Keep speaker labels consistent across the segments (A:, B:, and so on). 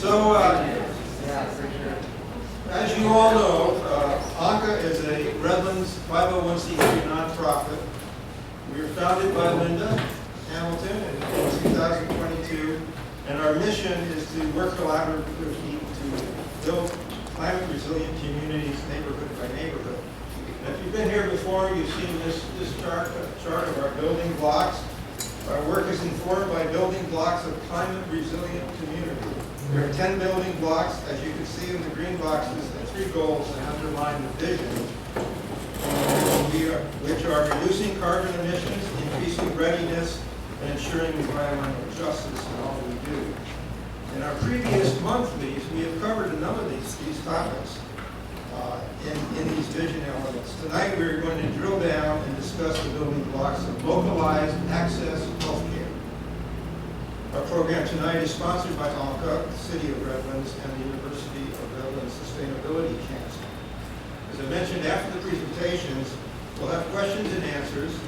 A: So, as you all know, ANCA is a Redlands 501c3 nonprofit. We were founded by Linda Hamilton in 2022, and our mission is to work collaboratively to build climate resilient communities neighborhood by neighborhood. And if you've been here before, you've seen this chart of our building blocks. Our work is informed by building blocks of climate resilient community. There are 10 building blocks. As you can see in the green boxes, and 3 goals that underline the vision, which are reducing carbon emissions, increasing readiness, and ensuring environmental justice in all we do. In our previous monthlies, we have covered a number of these topics in these vision elements. Tonight, we're going to drill down and discuss the building blocks of localized access healthcare. Our program tonight is sponsored by ANCA, the City of Redlands, and the University of Redlands Sustainability Council. As I mentioned, after the presentations, we'll have questions and answers,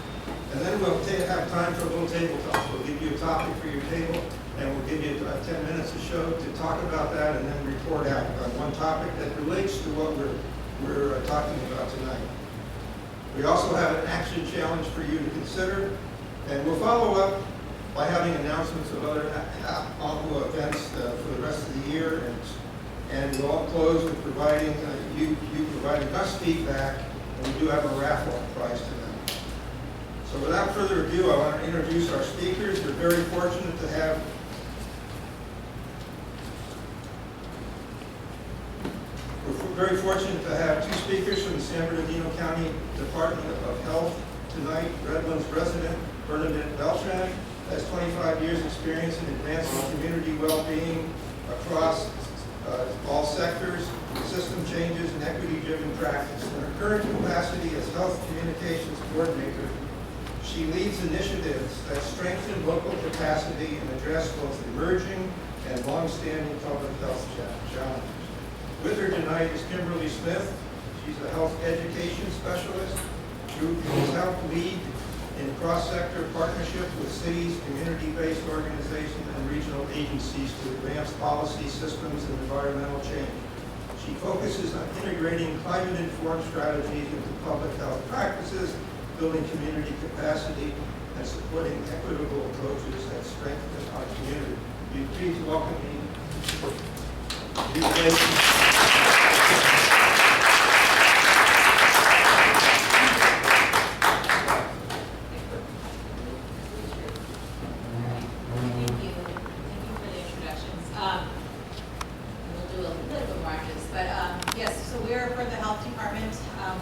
A: and then we'll have time for a little table talk. We'll give you a topic for your table, and we'll give you 10 minutes or so to talk about that, and then report out on one topic that relates to what we're talking about tonight. We also have an action challenge for you to consider, and we'll follow up by having announcements of other ANCA events for the rest of the year, and we'll all close with providing you providing us feedback, and we do have a raffle prize tonight. So without further ado, I want to introduce our speakers. We're very fortunate to have two speakers from the San Bernardino County Department of Health tonight. Redlands resident Bernardino has 25 years experience in advancing community well-being across all sectors, system changes, and equity-driven practice. In her current capacity as Health Communications Coordinator, she leads initiatives that strengthen local capacity and address both emerging and long-standing public health challenges. With her tonight is Kimberly Smith. She's a health education specialist who has helped lead in cross-sector partnership with cities, community-based organizations, and regional agencies to advance policy systems and environmental change. She focuses on integrating climate-informed strategies into public health practices, building community capacity, and supporting equitable approaches that strengthen our community. Will you please welcome me?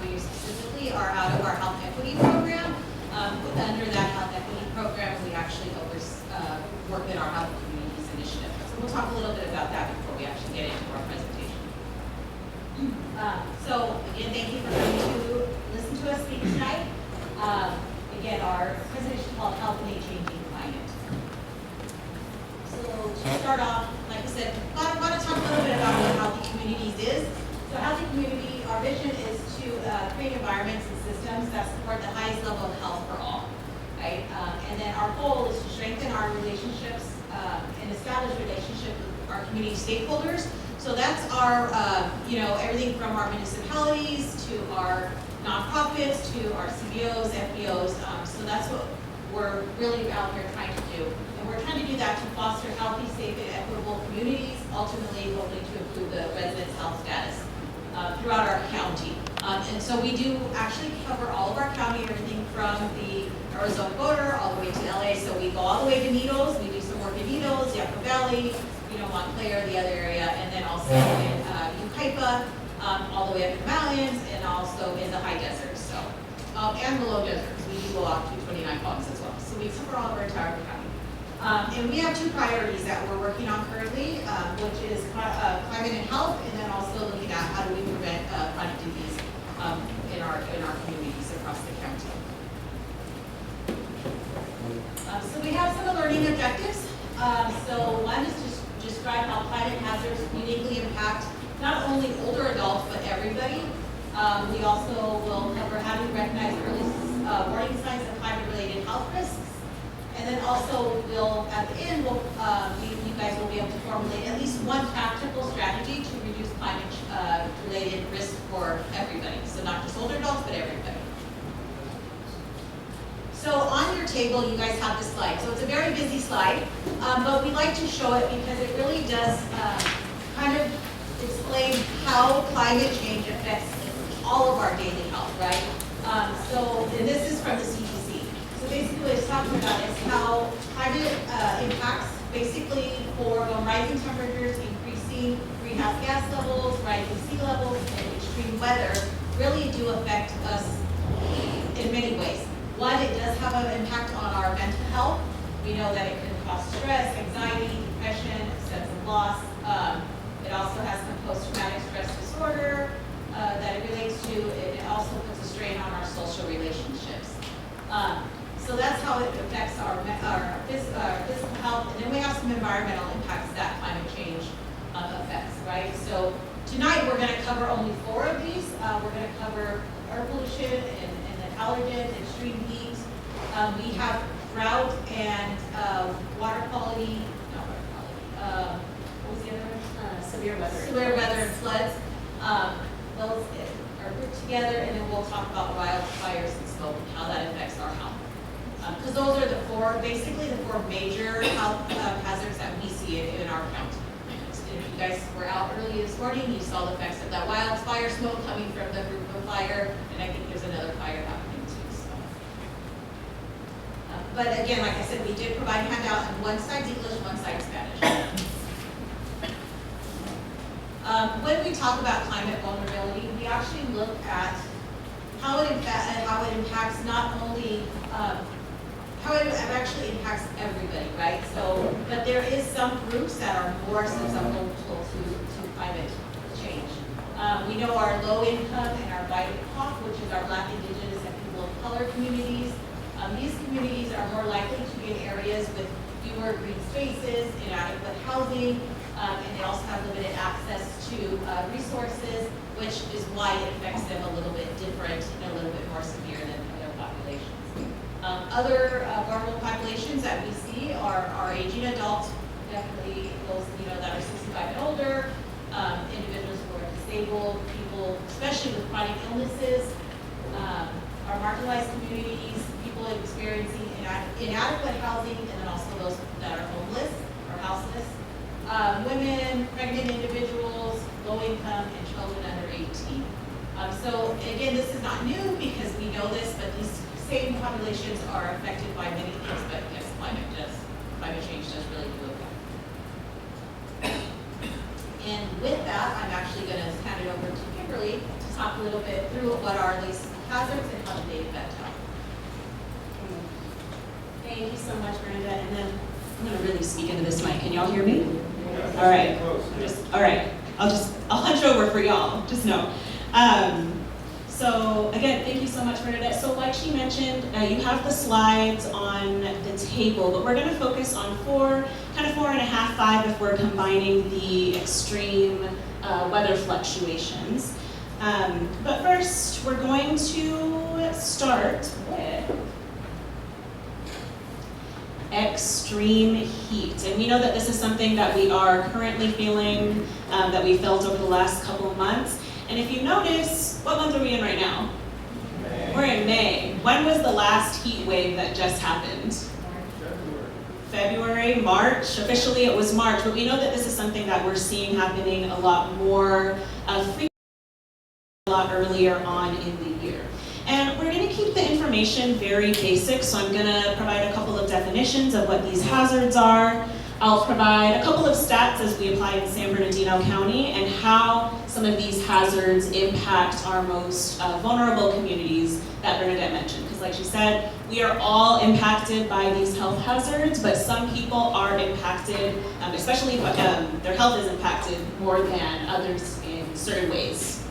B: We specifically are out of our health equity program. Under that health equity program, we actually work in our health communities initiative. So we'll talk a little bit about that before we actually get into our presentation. So again, thank you for coming to listen to us speak tonight. Again, our presentation is called Health in a Changing Climate. So to start off, like I said, I want to talk a little bit about what Healthy Communities is. So Healthy Community, our vision is to create environments and systems that support the highest level of health for all, right? And then our goal is to strengthen our relationships and establish relationships with our community stakeholders. So that's our, everything from our municipalities to our nonprofits to our CBOs, FBOs. So that's what we're really out here trying to do. And we're trying to do that to foster healthy, safe, and equitable communities, ultimately hoping to improve the residents' health status throughout our county. And so we do actually cover all of our county, everything from the Arizona border all the way to LA. So we go all the way to Needles. We do some work in Needles, Yucca Valley, Montclair, the other area, and then also in Yucaipa, all the way up in the mountains, and also in the high deserts. So, and the low deserts. We do go out to 29 Palms as well. So we cover all of our entire county. And we have 2 priorities that we're working on currently, which is climate and health, and then also looking at how do we prevent chronic disease in our communities across the county. So we have some learning objectives. So one is to describe how climate hazards uniquely impact not only older adults but everybody. We also will cover how to recognize early warning signs of climate-related health risks. And then also we'll, at the end, we'll, you guys will be able to formulate at least one practical strategy to reduce climate related risk for everybody. So not just older adults, but everybody. So on your table, you guys have this slide. So it's a very busy slide, but we like to show it because it really does kind of explain how climate change affects all of our daily health, right? And this is from the CDC. So basically what it's talking about is how climate impacts basically for rising temperatures, increasing greenhouse gas levels, rising sea levels, and extreme weather really do affect us in many ways. One, it does have an impact on our mental health. We know that it can cause stress, anxiety, depression, sense of loss. It also has some post-traumatic stress disorder that it relates to. It also puts a strain on our social relationships. So that's how it affects our physical health. And then we have some environmental impacts that climate change affects, right? So tonight we're going to cover only 4 of these. We're going to cover air pollution and allergens, extreme heat. We have drought and water quality, not water quality, what was the other one?
C: Severe weather.
B: Severe weather and floods. Those are grouped together, and then we'll talk about wildfires and smoke and how that affects our health. Because those are basically the 4 major health hazards that we see in our county. If you guys were out early this morning, you saw the effects of that wildfire smoke coming from the group of fire, and I think there's another fire happening too. So. But again, like I said, we did provide a handout, and one side's English, one side's Spanish. When we talk about climate vulnerability, we actually look at how it impacts not only how it actually impacts everybody, right? So, but there is some groups that are more susceptible to climate change. We know our low income and our BIPOC, which is our Black, Indigenous, and people of color communities. These communities are more likely to be in areas with fewer green spaces, inadequate housing, and they also have limited access to resources, which is why it affects them a little bit different and a little bit more severe than other populations. Other vulnerable populations that we see are aging adults, definitely those that are 65 and older, individuals who are disabled, people especially with chronic illnesses, our marginalized communities, people experiencing inadequate housing, and then also those that are homeless or houseless, women, pregnant individuals, low income, and children under 18. So again, this is not new because we know this, but these same populations are affected by many things, but yes, climate change does really do affect. And with that, I'm actually going to hand it over to Kimberly to talk a little bit through what are these hazards and how do they affect health.
C: Thank you so much, Brenda. And then I'm going to really speak into this mic. Can y'all hear me? All right. All right. I'll hunch over for y'all. Just know. So again, thank you so much, Bernadette. So like she mentioned, you have the slides on the table, but we're going to focus on 4 and a half, 5 if we're combining the extreme weather fluctuations. But first, we're going to start with extreme heat. And we know that this is something that we are currently feeling, that we felt over the last couple of months. And if you notice, what month are we in right now?
A: May.
C: We're in May. When was the last heat wave that just happened? February, March. Officially it was March, but we know that this is something that we're seeing happening a lot more frequently, a lot earlier on in the year. And we're going to keep the information very basic, so I'm going to provide a couple of definitions of what these hazards are. I'll provide a couple of stats as we apply in San Bernardino County and how some of these hazards impact our most vulnerable communities that Bernadette mentioned. Because like she said, we are all impacted by these health hazards, but some people are impacted, especially their health is impacted more than others in certain ways.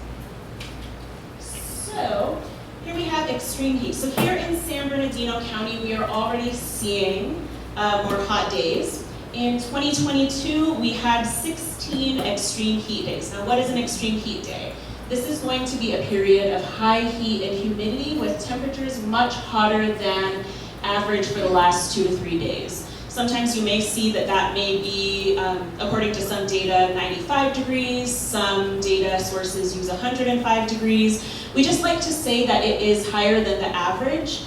C: So here we have extreme heat. So here in San Bernardino County, we are already seeing more hot days. In 2022, we had 16 extreme heat days. Now, what is an extreme heat day? This is going to be a period of high heat and humidity with temperatures much hotter than average for the last 2 to 3 days. Sometimes you may see that that may be, according to some data, 95 degrees, some data sources use 105 degrees. We just like to say that it is higher than the average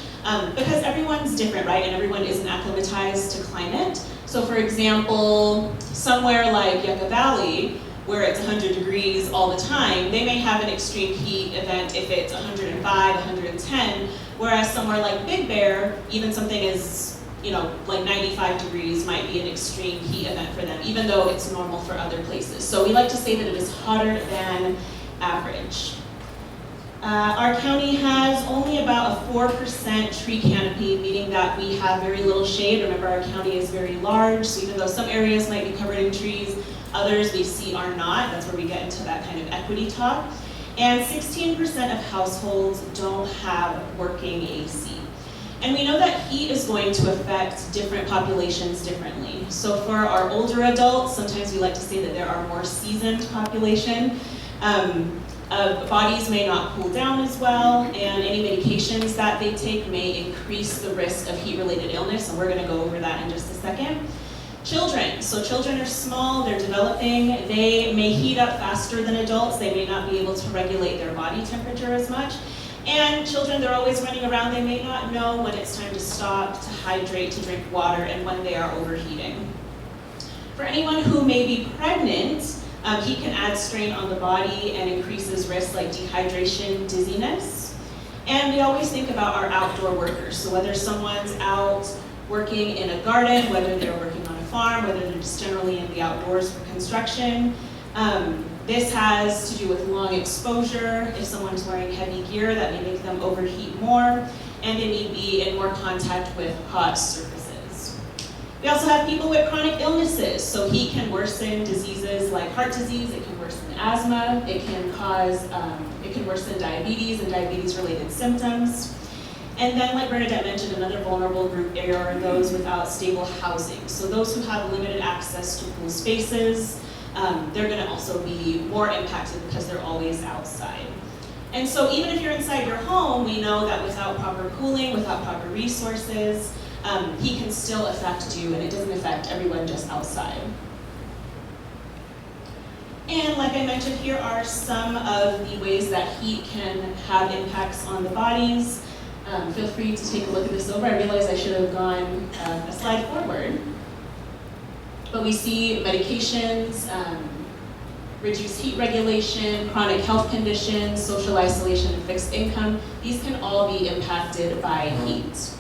C: because everyone's different, right? And everyone isn't acclimatized to climate. So for example, somewhere like Yucca Valley, where it's 100 degrees all the time, they may have an extreme heat event if it's 105, 110, whereas somewhere like Big Bear, even something as like 95 degrees might be an extreme heat event for them, even though it's normal for other places. So we like to say that it is hotter than average. Our county has only about a 4% tree canopy, meaning that we have very little shade. Remember, our county is very large, so even though some areas might be covered in trees, others we see are not. That's where we get into that kind of equity talk. And 16% of households don't have working AC. And we know that heat is going to affect different populations differently. So for our older adults, sometimes we like to say that there are more seasoned population. Bodies may not cool down as well, and any medications that they take may increase the risk of heat-related illness, and we're going to go over that in just a second. Children, so children are small, they're developing, they may heat up faster than adults, they may not be able to regulate their body temperature as much. And children, they're always running around, they may not know when it's time to stop, to hydrate, to drink water, and when they are overheating. For anyone who may be pregnant, heat can add strain on the body and increases risks like dehydration, dizziness. And we always think about our outdoor workers. So whether someone's out working in a garden, whether they're working on a farm, whether they're just generally in the outdoors for construction, this has to do with long exposure. If someone's wearing heavy gear, that may make them overheat more, and they may be in more contact with hot surfaces. We also have people with chronic illnesses, so heat can worsen diseases like heart disease, it can worsen asthma, it can worsen diabetes and diabetes-related symptoms. And then, like Bernadette mentioned, another vulnerable group are those without stable housing. So those who have limited access to cool spaces, they're going to also be more impacted because they're always outside. And so even if you're inside your home, we know that without proper cooling, without proper resources, heat can still affect you, and it doesn't affect everyone just outside. And like I mentioned, here are some of the ways that heat can have impacts on the bodies. Feel free to take a look at this over. I realize I should have gone a slide forward. But we see medications, reduced heat regulation, chronic health conditions, social isolation, and fixed income. These can all be impacted by heat.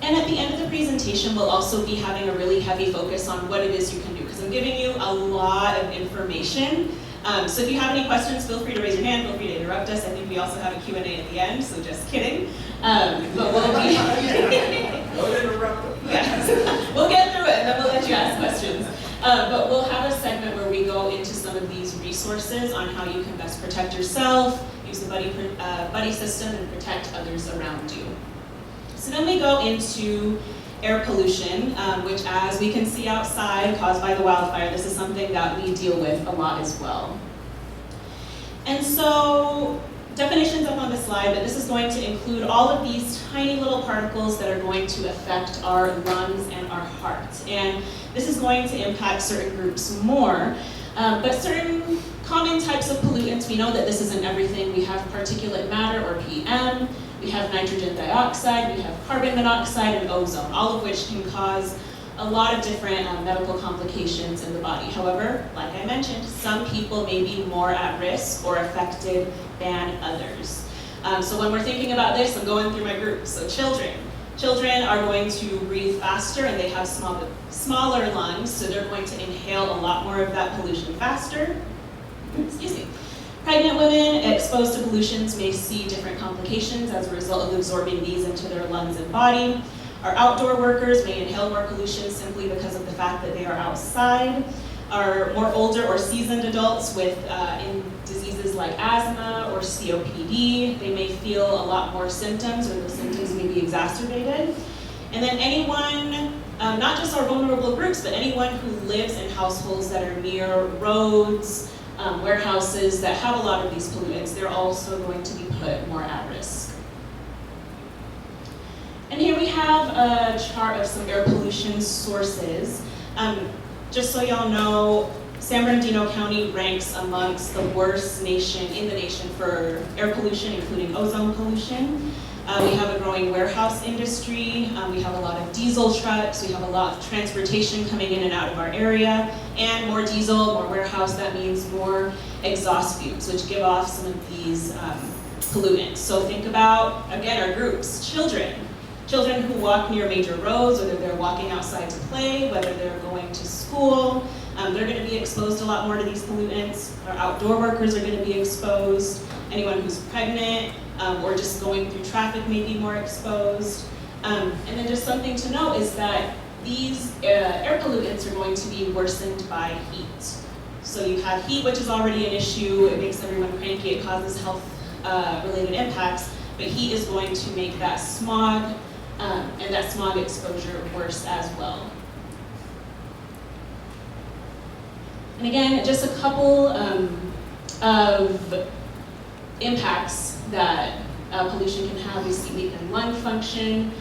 C: And at the end of the presentation, we'll also be having a really heavy focus on what it is you can do, because I'm giving you a lot of information. So if you have any questions, feel free to raise your hand, feel free to interrupt us. I think we also have a Q&A at the end, so just kidding. But we'll be...
A: Don't interrupt them.
C: Yes. We'll get through it, and then we'll let you ask questions. But we'll have a segment where we go into some of these resources on how you can best protect yourself, use the buddy system, and protect others around you. So then we go into air pollution, which, as we can see outside, caused by the wildfire, this is something that we deal with a lot as well. And so, definitions up on the slide, but this is going to include all of these tiny little particles that are going to affect our lungs and our heart. And this is going to impact certain groups more, but certain common types of pollutants, we know that this isn't everything. We have particulate matter, or PM, we have nitrogen dioxide, we have carbon monoxide, and ozone, all of which can cause a lot of different medical complications in the body. However, like I mentioned, some people may be more at risk or affected than others. So when we're thinking about this, I'm going through my groups. So children. Children are going to breathe faster, and they have smaller lungs, so they're going to inhale a lot more of that pollution faster. Excuse me. Pregnant women exposed to pollutions may see different complications as a result of absorbing these into their lungs and body. Our outdoor workers may inhale more pollution simply because of the fact that they are outside. Our more older or seasoned adults with diseases like asthma or COPD, they may feel a lot more symptoms, or those symptoms may be exacerbated. And then anyone, not just our vulnerable groups, but anyone who lives in households that are near roads, warehouses that have a lot of these pollutants, they're also going to be put more at risk. have a chart of some air pollution sources. Just so y'all know, San Bernardino County ranks amongst the worst in the nation for air pollution, including ozone pollution. We have a growing warehouse industry. We have a lot of diesel trucks. We have a lot of transportation coming in and out of our area. And more diesel, more warehouse, that means more exhaust fumes, which give off some of these pollutants. So think about, again, our groups, children. Children who walk near major roads, whether they're walking outside to play, whether they're going to school, they're going to be exposed a lot more to these pollutants. Our outdoor workers are going to be exposed. Anyone who's pregnant or just going through traffic may be more exposed. And then just something to note is that these air pollutants are going to be worsened by heat. So you have heat, which is already an issue. It makes everyone cranky. It causes health-related impacts. But heat is going to make that smog and that smog exposure worse as well. And again, just a couple of impacts that pollution can have. We see weakened lung function.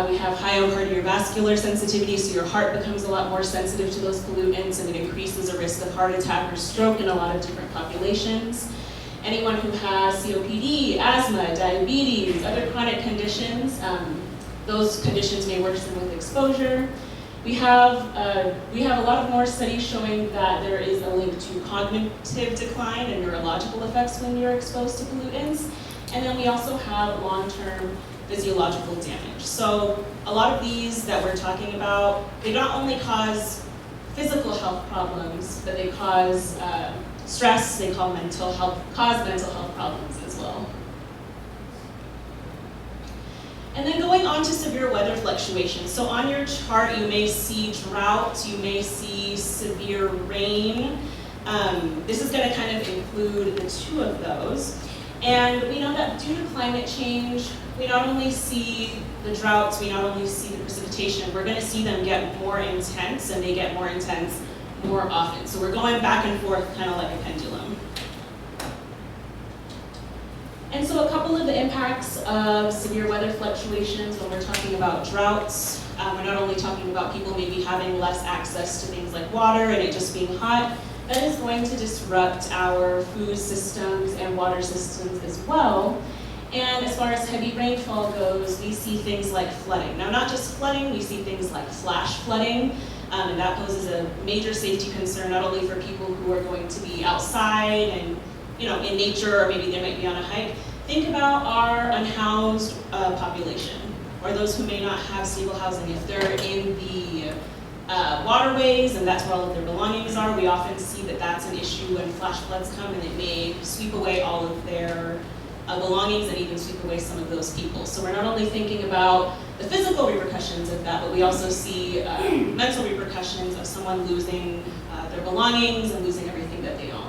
C: We have high cardiovascular sensitivity, so your heart becomes a lot more sensitive to those pollutants, and it increases the risk of heart attack or stroke in a lot of different populations. Anyone who has COPD, asthma, diabetes, other chronic conditions, those conditions may worsen with exposure. We have a lot of more studies showing that there is a link to cognitive decline and neurological effects when you're exposed to pollutants. And then we also have long-term physiological damage. So a lot of these that we're talking about, they not only cause physical health problems, but they cause stress, they cause mental health problems as well. And then going on to severe weather fluctuations. So on your chart, you may see drought, you may see severe rain. This is going to kind of include the two of those. And we know that due to climate change, we not only see the droughts, we not only see the precipitation, we're going to see them get more intense, and they get more intense more often. So we're going back and forth kind of like a pendulum. And so a couple of the impacts of severe weather fluctuations when we're talking about droughts, we're not only talking about people maybe having less access to things like water and it just being hot, that is going to disrupt our food systems and water systems as well. And as far as heavy rainfall goes, we see things like flooding. Now, not just flooding, we see things like flash flooding, and that poses a major safety concern, not only for people who are going to be outside and in nature, or maybe they might be on a hike. Think about our unhoused population, or those who may not have stable housing. If they're in the waterways and that's where all of their belongings are, we often see that that's an issue when flash floods come, and it may sweep away all of their belongings and even sweep away some of those people. So we're not only thinking about the physical repercussions of that, but we also see mental repercussions of someone losing their belongings and losing everything that they own.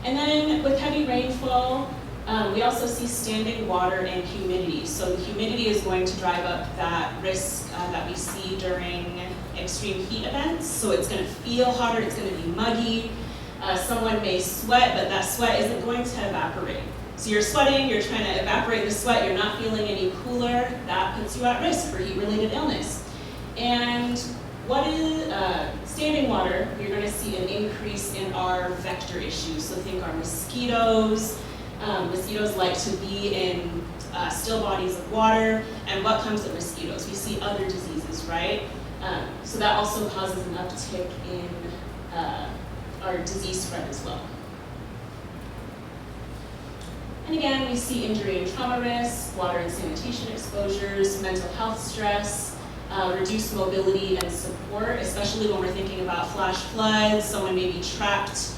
C: And then with heavy rainfall, we also see standing water and humidity. So the humidity is going to drive up that risk that we see during extreme heat events. So it's going to feel hotter, it's going to be muggy. Someone may sweat, but that sweat isn't going to evaporate. So you're sweating, you're trying to evaporate the sweat, you're not feeling any cooler. That puts you at risk for heat-related illness. And what is standing water? You're going to see an increase in our vector issues. So think our mosquitoes. Mosquitoes like to be in still bodies of water. And what comes with mosquitoes? We see other diseases, right? So that also causes an uptick in our disease spread as well. And again, we see injury and trauma risk, water and sanitation exposures, mental health stress, reduced mobility and support, especially when we're thinking about flash floods. Someone may be trapped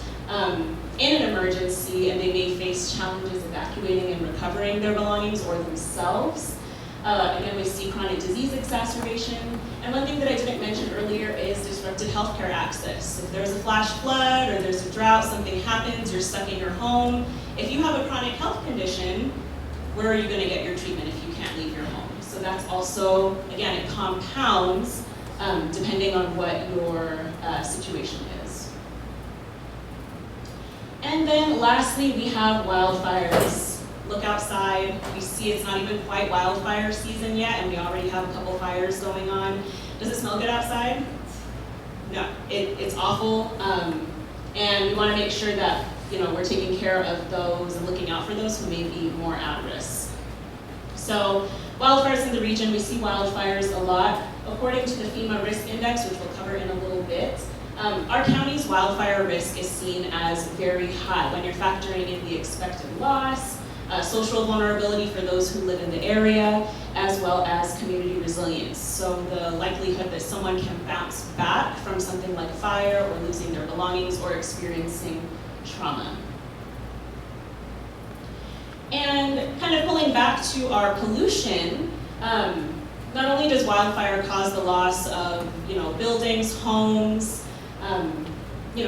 C: in an emergency, and they may face challenges evacuating and recovering their belongings or themselves. Again, we see chronic disease exacerbation. And one thing that I didn't mention earlier is disrupted healthcare access. If there's a flash flood or there's a drought, something happens, you're stuck in your home. If you have a chronic health condition, where are you going to get your treatment if you can't leave your home? So that's also, again, it compounds depending on what your situation is. And then lastly, we have wildfires. look outside, we see it's not even quite wildfire season yet, and we already have a couple fires going on. Does it smell good outside? No, it's awful, and we want to make sure that we're taking care of those and looking out for those who may be more at risk. So wildfires in the region, we see wildfires a lot. According to the FEMA risk index, which we'll cover in a little bit, our county's wildfire risk is seen as very high when you're factoring in the expected loss, social vulnerability for those who live in the area, as well as community resilience. So the likelihood that someone can bounce back from something like a fire or losing their belongings or experiencing trauma. And kind of pulling back to our pollution, not only does wildfire cause the loss of buildings, homes,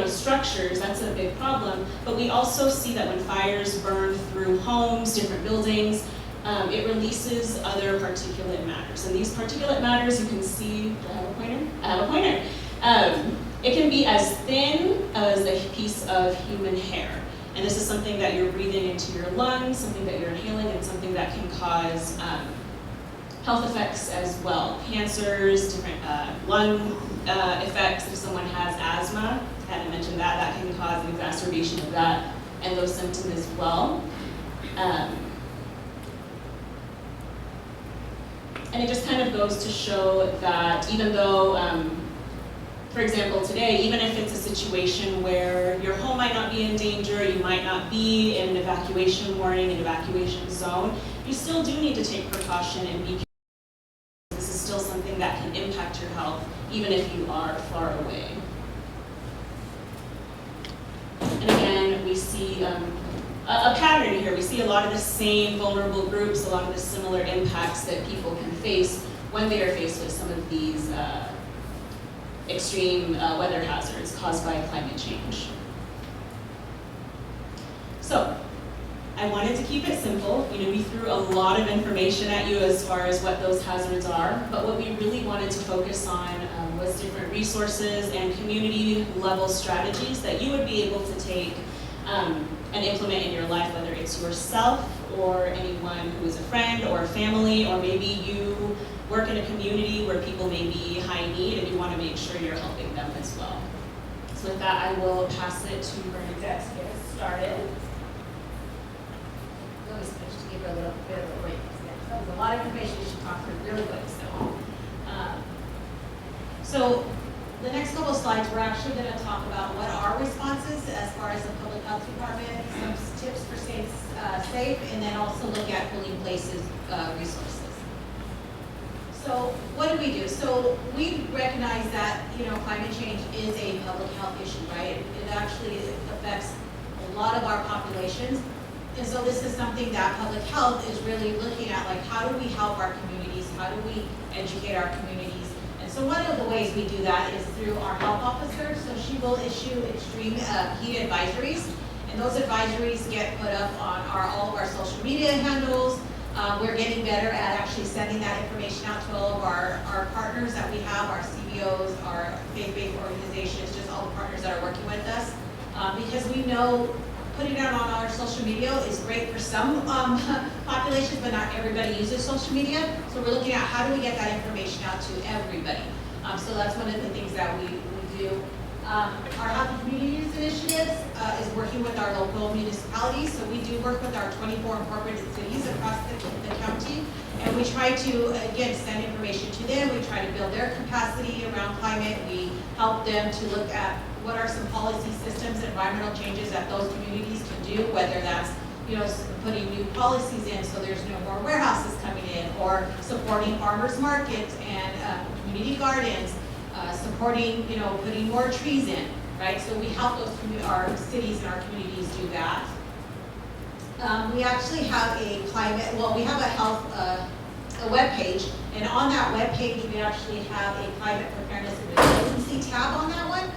C: structures, that's a big problem, but we also see that when fires burn through homes, different buildings, it releases other particulate matters. And these particulate matters, you can see, do I have a pointer? I have a pointer. It can be as thin as a piece of human hair. And this is something that you're breathing into your lungs, something that you're inhaling, and something that can cause health effects as well. Cancers, different lung effects. If someone has asthma, I hadn't mentioned that, that can cause an exacerbation of that and those symptoms as well. And it just kind of goes to show that even though, for example, today, even if it's a situation where your home might not be in danger, you might not be in an evacuation warning, an evacuation zone, you still do need to take precaution and be careful. This is still something that can impact your health, even if you are far away. And again, we see a pattern here. We see a lot of the same vulnerable groups, a lot of the similar impacts that people can face when they are faced with some of these extreme weather hazards caused by climate change. So, I wanted to keep it simple. We threw a lot of information at you as far as what those hazards are, but what we really wanted to focus on was different resources and community level strategies that you would be able to take and implement in your life, whether it's yourself or anyone who is a friend or a family, or maybe you work in a community where people may be high need and you want to make sure you're helping them as well. So with that, I will pass it to Bernadette to get us started.
B: Really switch to give her a little bit of a break. That was a lot of information she talked through really quick. So the next couple of slides, we're actually going to talk about what our responses as far as the public health department, some tips for staying safe, and then also look at polling places resources. So what do we do? So we recognize that climate change is a public health issue, right? It actually affects a lot of our populations. And so this is something that public health is really looking at, like how do we help our communities? How do we educate our communities? And so one of the ways we do that is through our health officer. So she will issue extreme heat advisories. And those advisories get put up on all of our social media handles. We're getting better at actually sending that information out to all of our partners that we have, our CBOs, our faith-based organizations, just all the partners that are working with us. Because we know putting it out on our social media is great for some populations, but not everybody uses social media. So we're looking at how do we get that information out to everybody. So that's one of the things that we do. Our Healthy Communities Initiatives is working with our local municipalities. So we do work with our 24 incorporated cities across the county. And we try to, again, send information to them. We try to build their capacity around climate. We help them to look at what are some policy systems, environmental changes that those communities can do, whether that's putting new policies in so there's no more warehouses coming in, or supporting farmers markets and community gardens, supporting, putting more trees in, right? So we help our cities and our communities do that. We actually have we have a health, a web page, and on that web page we actually have a climate preparedness and resiliency tab on that one.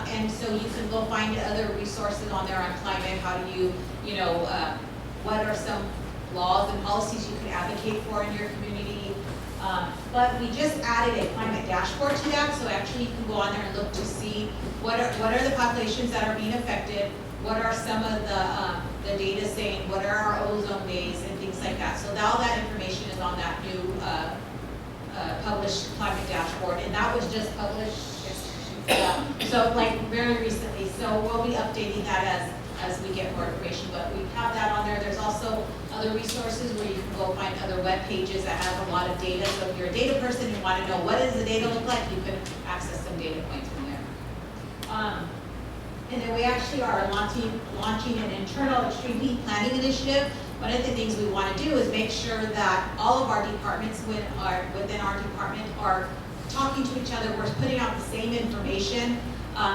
B: And so you can go find other resources on there on climate. How do you, what are some laws and policies you can advocate for in your community? But we just added a climate dashboard to that, so actually you can go on there and look to see what are the populations that are being affected, what are some of the the data saying what are our ozone days and things like that. So all that information is on that new published climate dashboard, and that was just published, so like very recently. So we'll be updating that as we get more information, but we have that on there. There's also other resources where you can go find other web pages that have a lot of data. So if you're a data person and want to know what does the data look like, you can access some data points from there. And then we actually are launching an internal extreme heat planning initiative. One of the things we want to do is make sure that all of our departments within our department are talking to each other. We're putting out the same information.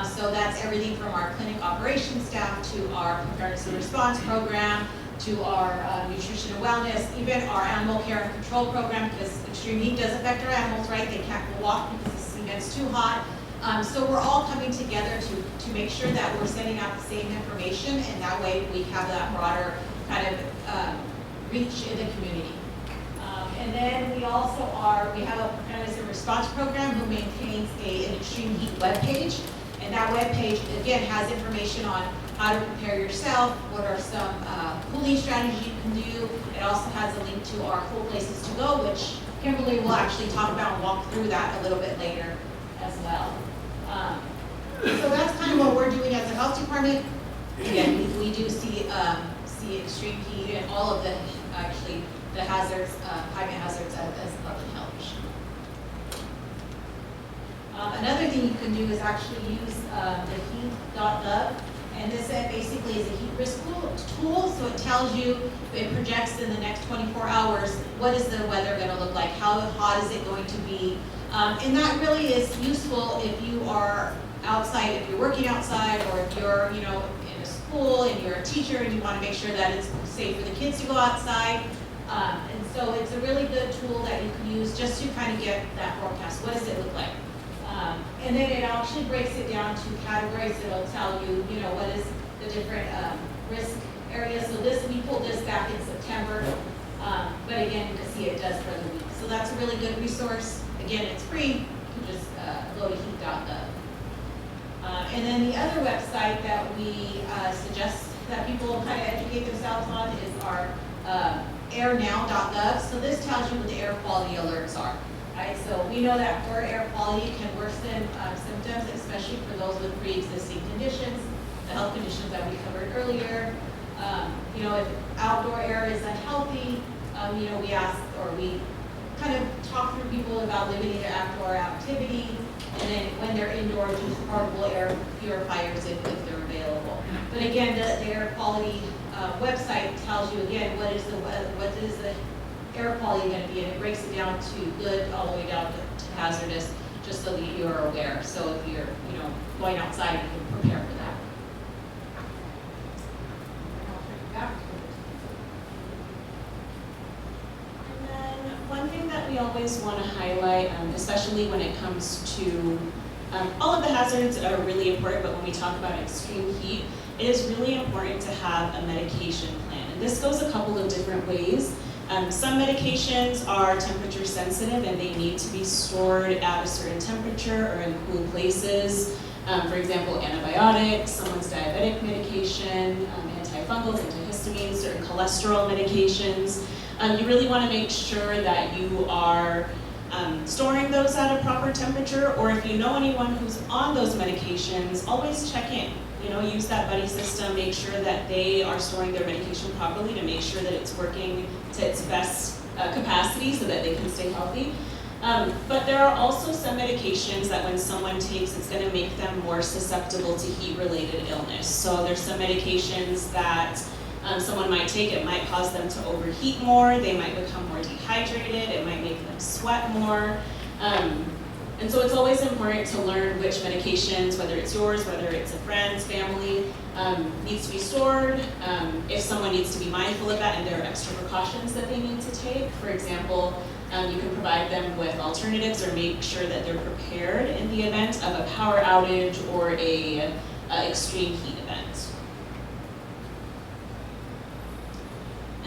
B: So that's everything from our clinic operations staff to our preparedness and response program to our nutrition and wellness, even our animal care and control program, because extreme heat does affect our animals, right? They can't walk because the sea gets too hot. So we're all coming together to make sure that we're sending out the same information, and that way we have that broader kind of reach in the community. And then we also we have a preparedness and response program who maintains an extreme heat webpage. And that webpage, again, has information on how to prepare yourself, what are some cooling strategies you can do. It also has a link to our cool places to go, which Kimberly will actually talk about and walk through that a little bit later as well. So that's kind of what we're doing as a health department. Again, we do see extreme heat and all of the hazards, climate hazards as a public health issue. Another thing you can do is actually use the heat.gov, and this basically is a heat risk tool. So it tells you, it projects in the next 24 hours, what is the weather going to look like, how hot is it going to be, and that really is useful if you are outside, if you're working outside, or if you're in a school and you're a teacher and you want to make sure that it's safe for the kids to go outside. And so it's a really good tool that you can use just to kind of get that forecast. What does it look like? And then it actually breaks it down to categories. It'll tell you, what is the different risk areas. So we pulled this back in September, but again, you can see it does for the week. So that's a really good resource. Again, it's free. You can just go to heat.gov. And then the other website that we suggest that people kind of educate themselves on is our airnow.gov. So this tells you what the air quality alerts are. Right, so we know that poor air quality can worsen symptoms, especially for those with pre-existing conditions, the health conditions that we covered earlier. If outdoor air is unhealthy, we ask, or we kind of talk through people about limiting their outdoor activity, and then when they're indoors, use portable air purifiers if they're available. But again, the air quality website tells you again what is the air quality going to be, and it breaks it down to good all the way down to hazardous, just so that you're aware. So if you're going outside, you can prepare for that.
C: And then one thing that we always want to highlight, especially when it comes to all of the hazards are really important, but when we talk about extreme heat, it is really important to have a medication plan. And this goes a couple of different ways. Some medications are temperature sensitive and they need to be stored at a certain temperature or in cool places. For example, antibiotics, someone's diabetic medication, antifungals, antihistamines, certain cholesterol medications. You really want to make sure that you are storing those at a proper temperature, or if you know anyone who's on those medications, always check in. Use that buddy system, make sure that they are storing their medication properly to make sure that it's working to its best capacity so that they can stay healthy. But there are also some medications that when someone takes, it's going to make them more susceptible to heat-related illness. So there's some medications that someone might take, it might cause them to overheat more, they might become more dehydrated, it might make them sweat more. And so it's always important to learn which medications, whether it's yours, whether it's a friend's, family, needs to be stored. If someone needs to be mindful of that and there are extra precautions that they need to take. For example, you can provide them with alternatives or make sure that they're prepared in the event of a power outage or a extreme heat event.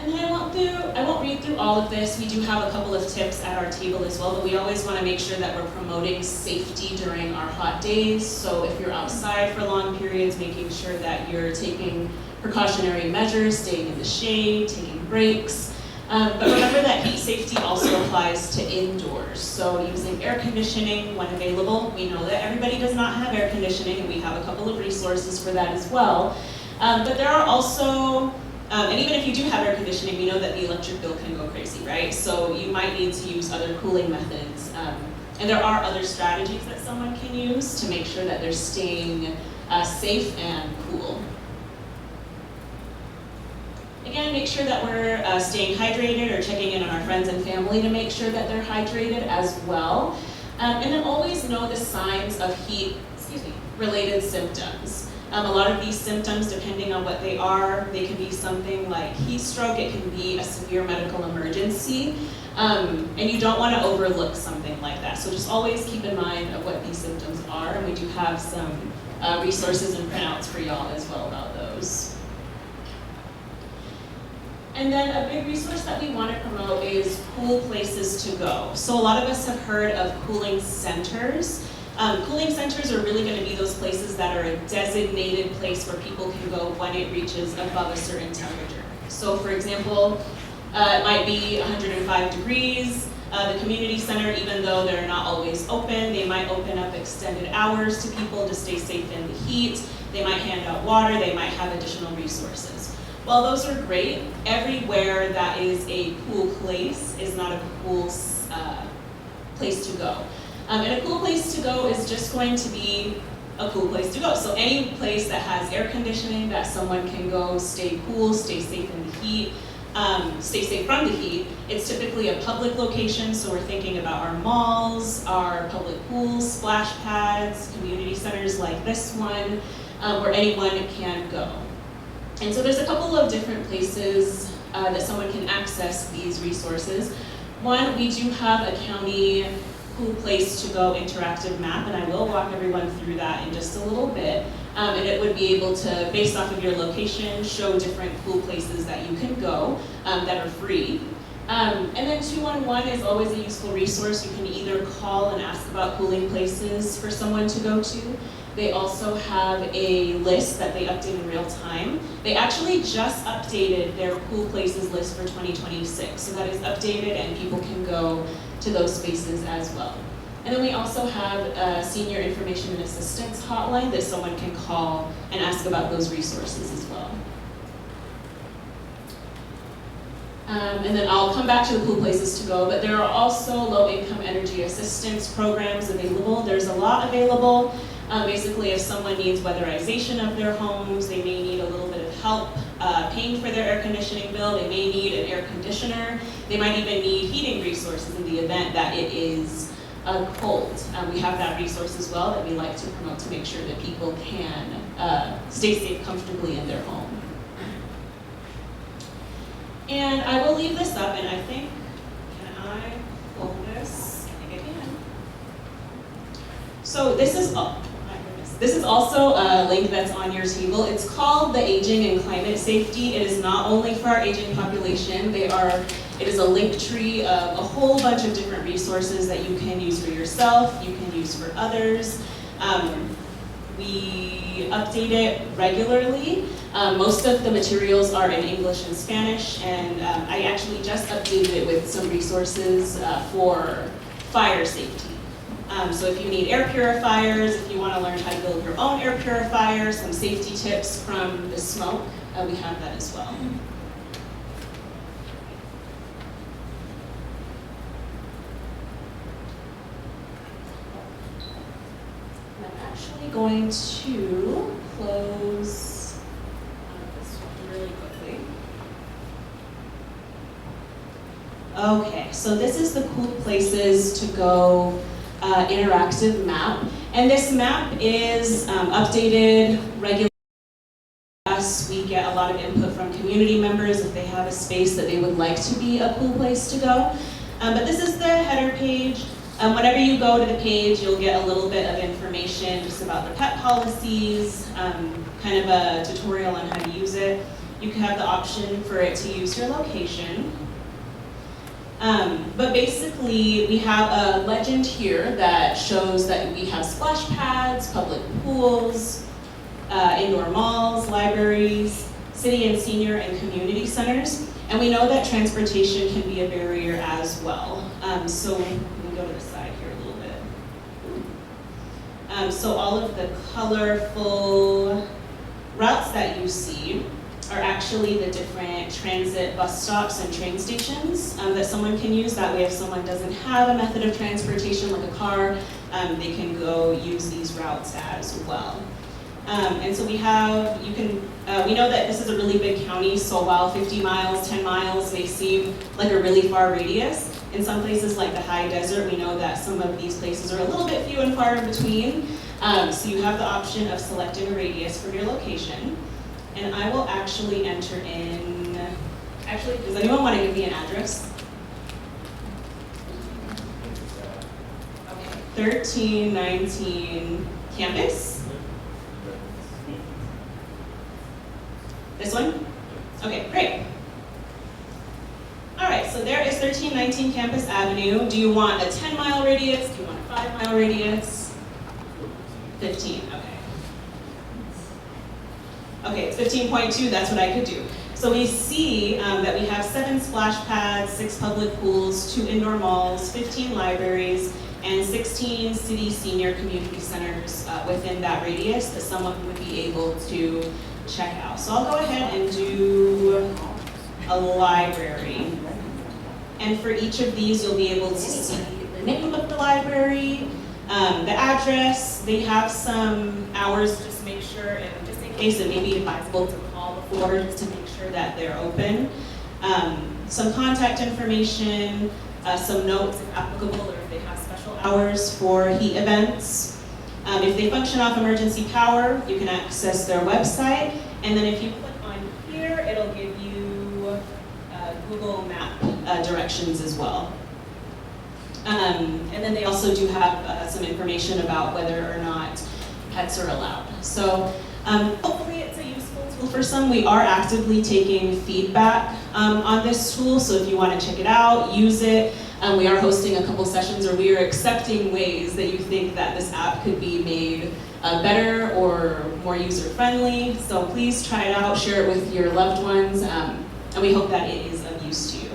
C: And And then I won't read through all of this. We do have a couple of tips at our table as well, but we always want to make sure that we're promoting safety during our hot days. So if you're outside for long periods, making sure that you're taking precautionary measures, staying in the shade, taking breaks. But remember that heat safety also applies to indoors. So using air conditioning when available. We know that everybody does not have air conditioning, and we have a couple of resources for that as well. But there are also, and even if you do have air conditioning, we know that the electric bill can go crazy, right? So you might need to use other cooling methods. And there are other strategies that someone can use to make sure that they're staying safe and cool. Again, make sure that we're staying hydrated or checking in on our friends and family to make sure that they're hydrated as well. And then always know the signs of heat-related symptoms. A lot of these symptoms, depending on what they are, they can be something like heat stroke, it can be a severe medical emergency, and you don't want to overlook something like that. So just always keep in mind of what these symptoms are, and we do have some resources and printouts for y'all as well about those. And then a big resource that we want to promote is cool places to go. So a lot of us have heard of cooling centers. Cooling centers are really going to be those places that are a designated place where people can go when it reaches above a certain temperature. So for example, it might be 105 degrees. The community center, even though they're not always open, they might open up extended hours to people to stay safe in the heat. They might hand out water, they might have additional resources. While those are great, everywhere that is a cool place is not a cool place to go. And a cool place to go is just going to be a cool place to go. So any place that has air conditioning, that someone can go stay cool, stay safe in the heat, stay safe from the heat. It's typically a public location, so we're thinking about our malls, our public pools, splash pads, community centers like this one, where anyone can go. And so there's a couple of different places that someone can access these resources. One, we do have a county cool place to go interactive map, and I will walk everyone through that in just a little bit. And it would be able to, based off of your location, show different cool places that you can go that are free. And then 211 is always a useful resource. You can either call and ask about cooling places for someone to go to. They also have a list that they update in real time. They actually just updated their cool places list for 2026. So that is updated and people can go to those spaces as well. And then we also have a senior information and assistance hotline that someone can call and ask about those resources as well. And then I'll come back to the cool places to go, but there are also low-income energy assistance programs available. There's a lot available. Basically, if someone needs weatherization of their homes, they may need a little bit of help paying for their air conditioning bill, they may need an air conditioner, they might even need heating resources in the event that it is cold. We have that resource as well that we like to promote to make sure that people can stay safe comfortably in their home. And I will leave this up, and I think, can I pull this? I think I can. So this is also a link that's on your table. It's called the Aging and Climate Safety. It is not only for our aging population. It is a link tree of a whole bunch of different resources that you can use for yourself, you can use for others. We update it regularly. Most of the materials are in English and Spanish, and I actually just updated it with some resources for fire safety. So if you need air purifiers, if you want to learn how to build your own air purifier, some safety tips from the smoke, we have that as well. I'm actually going to close this one really quickly. Okay, so this is the cool places to go interactive map, and this map is updated regularly. We get a lot of input from community members if they have a space that they would like to be a cool place to go. But this is the header page. Whenever you go to the page, you'll get a little bit of information just about the pet policies, kind of a tutorial on how to use it. you can have the option for it to use your location. But basically, we have a legend here that shows that we have splash pads, public pools, indoor malls, libraries, city and senior and community centers. And we know that transportation can be a barrier as well. So let me go to the side here a little bit. So all of the colorful routes that you see are actually the different transit bus stops and train stations that someone can use. That way, if someone doesn't have a method of transportation like a car, they can go use these routes as well. And so we have, we know that this is a really big county, so while 50 miles, 10 miles may seem like a really far radius, in some places like the high desert, we know that some of these places are a little bit few and far in between. So you have the option of selecting a radius from your location. And I will actually enter in, does anyone want to give me an address? Okay, 1319 campus. This one? Okay, great. All right, so there is 1319 Campus Avenue. Do you want a 10-mile radius? Do you want a 5-mile radius? 15, okay. Okay, it's 15.2, that's what I could do. So we see that we have 7 splash pads, 6 public pools, 2 indoor malls, 15 libraries, and 16 city senior community centers within that radius that someone would be able to check out. So I'll go ahead and do a library. And for each of these, you'll be able to see the name of the library, the address. They have some hours just to make sure, and just in case it may be advisable to call before just to make sure that they're open. Some contact information, some notes if applicable, or if they have special hours for heat events. If they function off emergency power, you can access their website. And then if you click on here, it'll give you Google Map directions as well. And then they also do have some information about whether or not pets are allowed. So hopefully it's a useful tool for some. We are actively taking feedback on this tool, so if you want to check it out, use it. We are hosting a couple sessions, or we are accepting ways that you think that this app could be made better or more user-friendly. So please try it out, share it with your loved ones, and we hope that it is of use to you.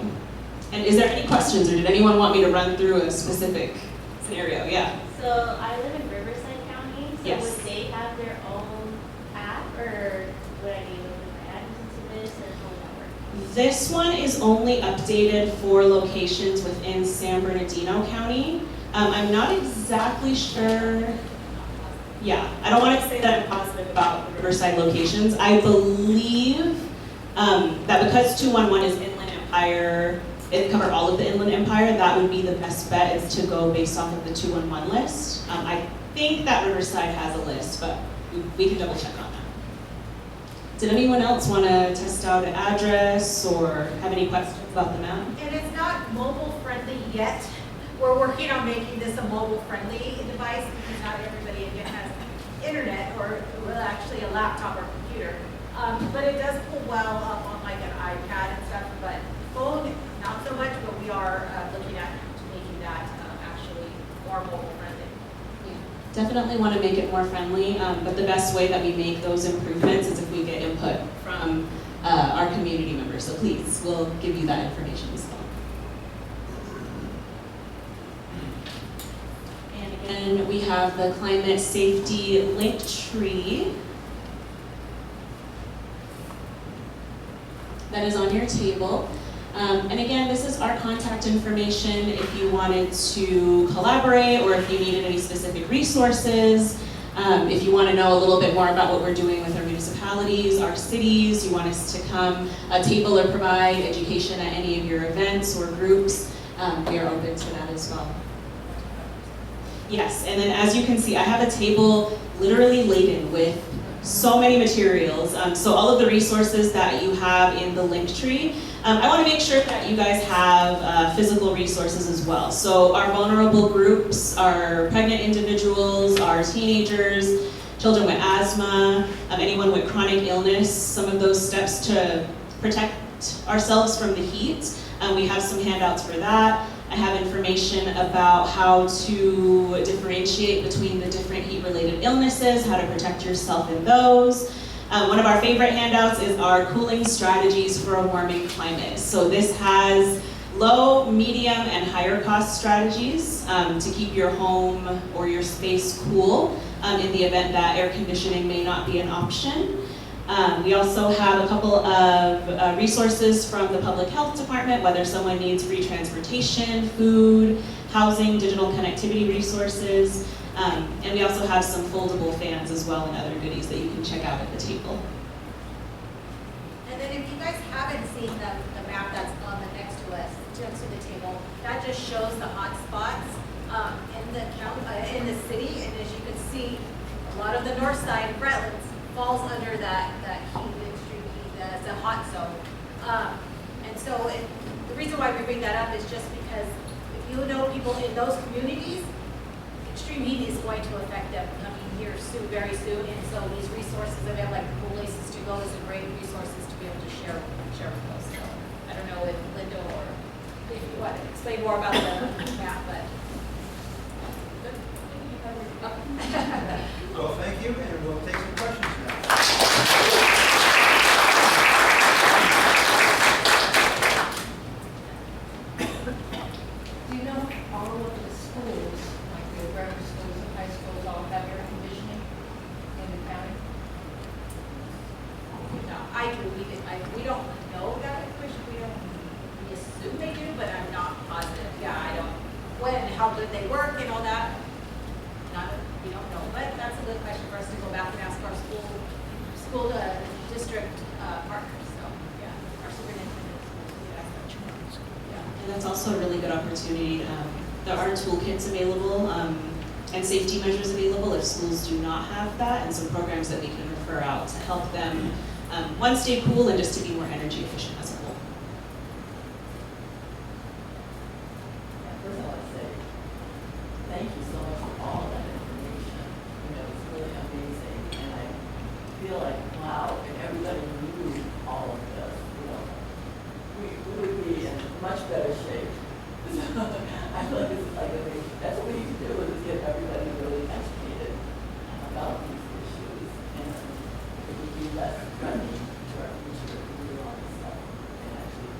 C: And is there any questions, or did anyone want me to run through a specific scenario? Yeah.
D: So I live in Riverside County, so
C: Yes.
D: would they have their own app, or would I be able to add into this, or how would that work?
C: This one is only updated for locations within San Bernardino County. I'm not exactly sure. Yeah, I don't want to say that I'm positive about the Riverside locations. I believe that because 211 is Inland Empire, it covered all of the Inland Empire, that would be the best bet, is to go based off of the 211 list. I think that Riverside has a list, but we can double check on that. Did anyone else want to test out an address or have any questions about the map?
B: And it's not mobile friendly yet. We're working on making this a mobile friendly device because not everybody again has internet or well, actually a laptop or computer. But it does pull well up on like an iPad and stuff, but phone, not so much, but we are looking at making that actually more mobile friendly.
C: Definitely want to make it more friendly, but the best way that we make those improvements is if we get input from our community members. So please, we'll give you that information as well. And again, we have the climate safety link tree that is on your table. And again, this is our contact information if you wanted to collaborate or if you needed any specific resources, if you want to know a little bit more about what we're doing with our municipalities, our cities, you want us to come table or provide education at any of your events or groups, we are open to that as well. Yes, and then as you can see, I have a table literally laden with so many materials. So all of the resources that you have in the link tree, I want to make sure that you guys have physical resources as well. So our vulnerable groups, our pregnant individuals, our teenagers, children with asthma, asthma, anyone with chronic illness, some of those steps to protect ourselves from the heat. We have some handouts for that. I have information about how to differentiate between the different heat-related illnesses, how to protect yourself in those. One of our favorite handouts is our cooling strategies for a warming climate. So this has low, medium, and higher cost strategies to keep your home or your space cool in the event that air conditioning may not be an option. We also have a couple of resources from the Public Health Department, whether someone needs free transportation, food, housing, digital connectivity resources. And we also have some foldable fans as well and other goodies that you can check out at the table.
B: And then if you guys haven't seen the map that's on the next to the table, that just shows the hot spots in the county, in the city. And as you can see, a lot of the north side, Bretlands, falls under that heat, extreme heat, the hot zone. And so the reason why we bring that up is just because if you know people in those communities, extreme heat is going to affect them coming here soon, very soon. And so these resources available, like places to go, is a great resources to be able to share with those. So I don't know if Linda or if you want to explain more about the map, but.
A: Well, thank you, and we'll take some questions now.
E: Do you know if all of the schools, like the grammar schools and high schools, all have air conditioning in the county?
B: No, I do. We don't know that information. We assume they do, but I'm not positive. Yeah, I don't. When, how good they work and all that. We don't know, but that's a good question for us to go back and ask our school district partners. So yeah, our superintendent. Yeah.
C: And that's also a really good opportunity. There are toolkits available and safety measures available if schools do not have that, and some programs that we can refer out to help them, one, stay cool, and just to be more energy efficient as a whole.
E: First I want to say, thank you so much for all of that information. You know, it's really amazing, and I feel like, wow, if everybody knew all of this, you know, we would be in much better shape. I feel like this is like that's what we need to do, is get everybody really educated about these issues, and it would be less threatening to our future if we do all this stuff and actually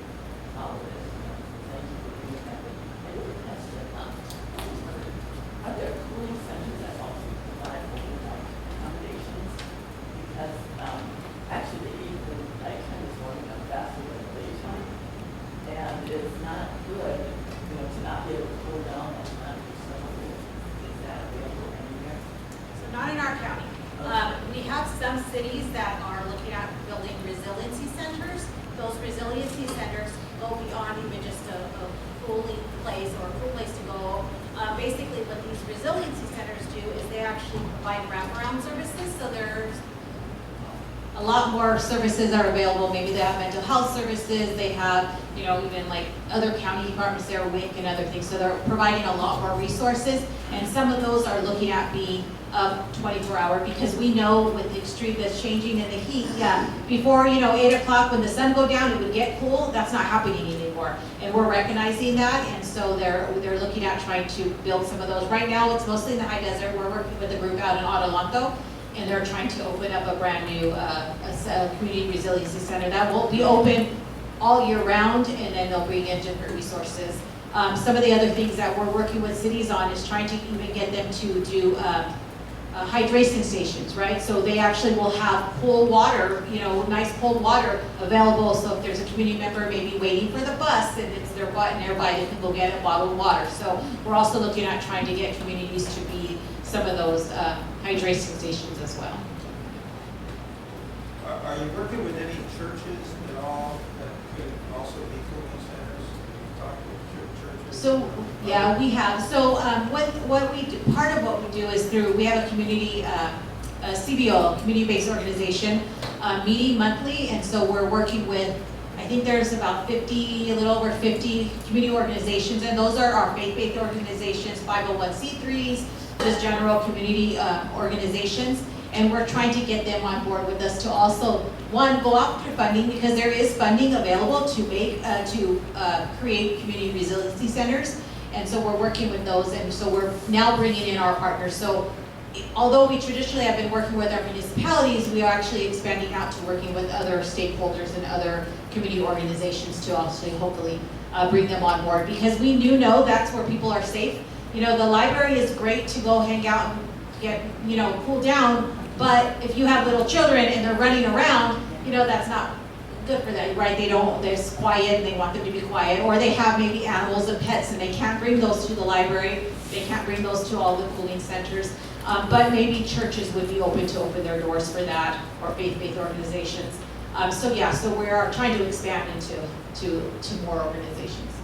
E: follow it. You know. Thank you for doing that. I have a question. Are there cooling centers that also provide overnight accommodations? Because actually the evening nighttime is warming up faster than the daytime, and it's not good, you know, to not be able to cool down at night. So is that available anywhere?
B: So not in our county. We have some cities that are looking at building resiliency centers. Those resiliency centers go beyond even just a cooling place or a cool place to go. Basically, what these resiliency centers do is they actually provide wraparound services. So there's a lot more services are available. Maybe they have mental health services. They have, you know, even like other county departments there, WIC and other things. So they're providing a lot more resources. And some of those are looking at being 24-hour, because we know with the extreme that's changing in the heat, before, you know, 8 o'clock when the sun go down, it would get cool. That's not happening anymore. And we're recognizing that. And so they're looking at trying to build some of those. Right now, it's mostly in the high desert. We're working with a group out in Adelanto, and they're trying to open up a brand new community resiliency center that will be open all year round, and then they'll bring in different resources. Some of the other things that we're working with cities on is trying to even get them to do hydration stations, right? So they actually will have cold water, you know, nice cold water available. So if there's a community member maybe waiting for the bus and it's their nearby, they can go get a bottled water. So we're also looking at trying to get communities to be some of those hydration stations as well.
A: Are you working with any churches at all that could also be cooling centers? Talk with churches?
B: So yeah, we have. So what we do, part of what we do is through, we have a community, a CBO, community-based organization, meeting monthly, and so we're working with, I think there's about 50, a little over 50 community organizations, and those are our faith-based organizations, 501c3s, just general community organizations. And we're trying to get them on board with us to also, one, go after funding, because there is funding available to create community resiliency centers. And so we're working with those, and so we're now bringing in our partners. So although we traditionally have been working with our municipalities, we are actually expanding out to working with other stakeholders and other community organizations to also hopefully bring them on board, because we do know that's where people are safe. You know, the library is great to go hang out and get, you know, cool down, but if you have little children and they're running around, you know, that's not good for them, right? They're quiet and they want them to be quiet, or they have maybe animals and pets and they can't bring those to the library, they can't bring those to all the cooling centers. But maybe churches would be open to open their doors for that, or faith-based organizations. So we are trying to expand into more organizations.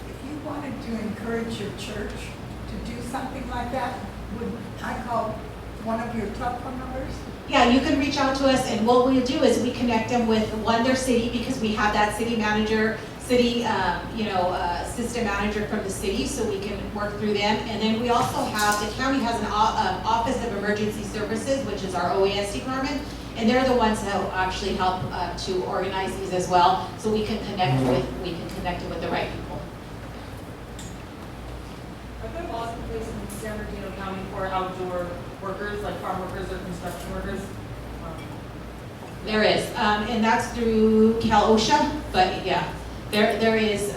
F: If you wanted to encourage your church to do something like that, would I call one of your telephone numbers?
B: Yeah, you can reach out to us, and what we'll do is we connect them with their city, because we have that city manager, assistant manager from the city, so we can work through them. And then we also have, the county has an Office of Emergency Services, which is our OAS department, and they're the ones that actually help to organize these as well, so we can connect it with the right people.
G: Are there laws in place in San Bernardino County for outdoor workers, like farm workers or construction workers?
B: There is, and that's through Cal OSHA, but yeah, there is,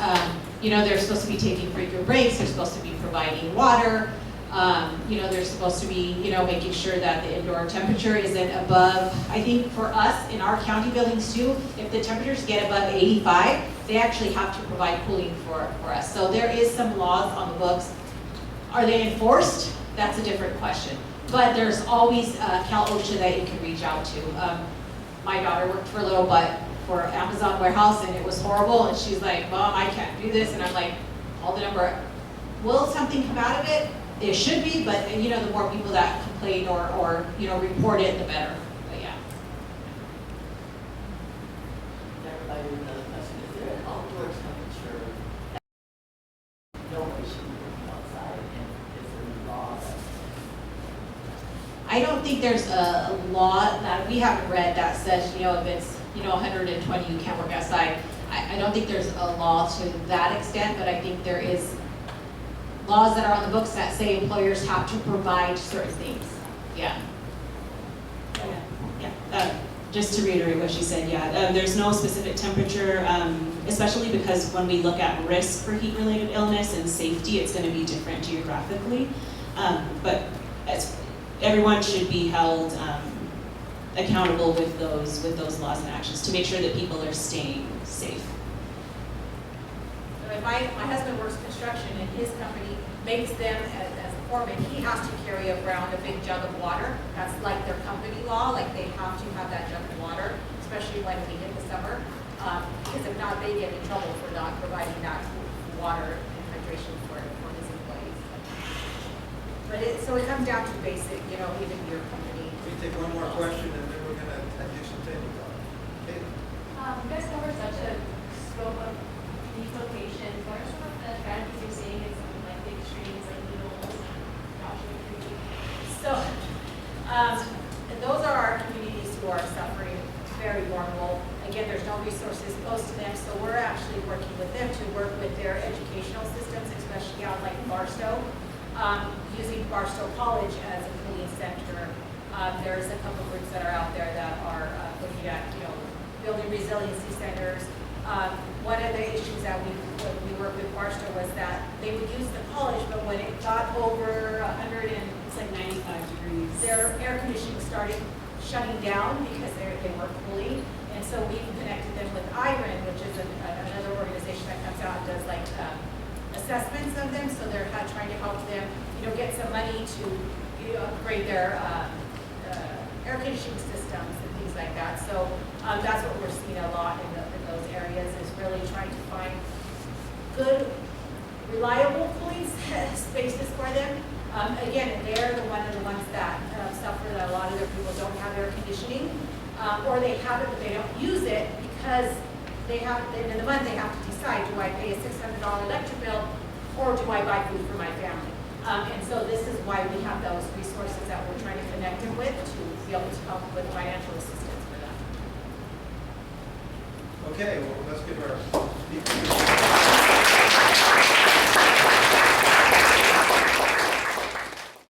B: they're supposed to be taking frequent breaks, they're supposed to be providing water, they're supposed to be, making sure that the indoor temperature isn't above, I think for us, in our county buildings too, if the temperatures get above 85, they actually have to provide cooling for us. So there is some laws on the books. Are they enforced? That's a different question. But there's always Cal OSHA that you can reach out to. My daughter worked for a little bit for Amazon warehouse, and it was horrible, and she's like, Mom, I can't do this, and I'm like, call the number. Will something come out of it? There should be, but the more people that complain or report it, the better. But yeah.
E: Everybody with another question, is there an outdoor temperature? Nobody should be working outside, and is there a law that?
B: I don't think there's a law that we haven't read that says, if it's 120, you can't work outside. I don't think there's a law to that extent, but I think there is laws that are on the books that say employers have to provide certain things. Yeah.
C: Just to reiterate what she said, there's no specific temperature, especially because when we look at risk for heat-related illness and safety, it's going to be different geographically. But everyone should be held accountable with those laws and actions to make sure that people are staying safe.
B: My husband works construction, and his company makes them as a foreman. He has to carry around a big jug of water. That's like their company law, like they have to have that jug of water, especially when we hit the summer, because if not, they get in trouble for not providing that water and hydration for his employees. But so it comes down to basic, even your company.
A: We take one more question, and then we're going to do some table talk. Okay.
D: You guys cover such a scope of these locations. What are some of the strategies you're seeing in some like big streams like Needles, Joshua Tree?
B: So, those are our communities who are suffering, very vulnerable. Again, there's no resources close to them, so we're actually working with them to work with their educational systems, especially out like Barstow, using Barstow College as a cooling center. There's a couple of groups that are out there that are looking at, building resiliency centers. One of the issues that when we worked with Barstow was that they would use the college, but when it got over 100 and
C: It's like 95 degrees.
B: their air conditioning started shutting down because they weren't cooling. And so we connected them with IREN, which is another organization that comes out and does like assessments of them. So they're trying to help them, get some money to upgrade their air conditioning systems and things like that. So that's what we're seeing a lot in those areas, is really trying to find good, reliable cooling spaces for them. Again, they're one of the ones that suffer, that a lot of their people don't have air conditioning, or they have it but they don't use it because they have, at the end of the month, they have to decide, do I pay a $600 electric bill or do I buy food for my family?
H: And so this is why we have those resources that we're trying to connect them with to be able to help with financial assistance for them.
A: Okay, well, let's give our speakers.